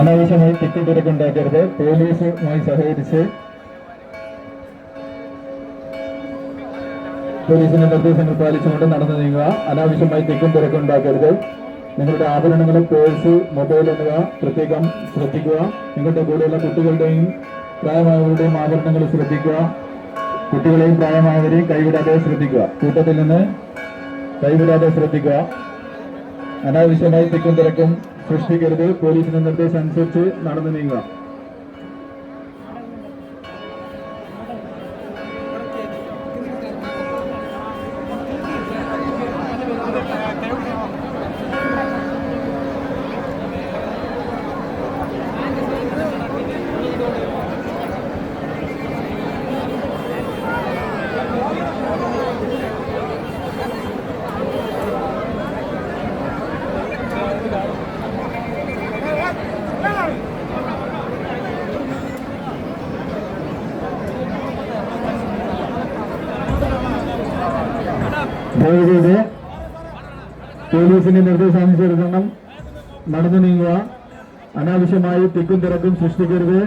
അനാവശ്യമായി തിക്കും തിരക്കുണ്ടാക്കരുത്. പോലീസുമായി സഹകരിച്ച് പോലീസിന്റെ നിർദ്ദേശങ്ങൾ പാലിച്ചുകൊണ്ട് നടന്നു നീങ്ങുക. അനാവശ്യമായി തിക്കും തിരക്കുണ്ടാക്കരുത്. നിങ്ങളുടെ ആഭരണങ്ങളും പേഴ്സ്, മൊബൈൽ എന്നിവ പ്രത്യേകം ശ്രദ്ധിക്കുക. നിങ്ങളുടെ കൂടെയുള്ള കുട്ടികളുടെയും പ്രായമായവരുടെയും ആഭരണങ്ങൾ ശ്രദ്ധിക്കുക. കുട്ടികളെയും പ്രായമായവരെയും കൈവിടാതെ ശ്രദ്ധിക്കുക. കൂട്ടത്തിൽ നിന്ന് കൈവിടാതെ ശ്രദ്ധിക്കുക. അനാവശ്യമായി തിക്കും തിരക്കും സൃഷ്ടിക്കരുത്. പോലീസിന്റെ നിർദ്ദേശം അനുസരിച്ച് നടന്നു നീങ്ങുക. ദയവേത് പോലീസിന്റെ നിർദ്ദേശാനുസരണം നടന്നു നീങ്ങുക. അനാവശ്യമായി തിക്കും തിരക്കും സൃഷ്ടിക്കരുത്.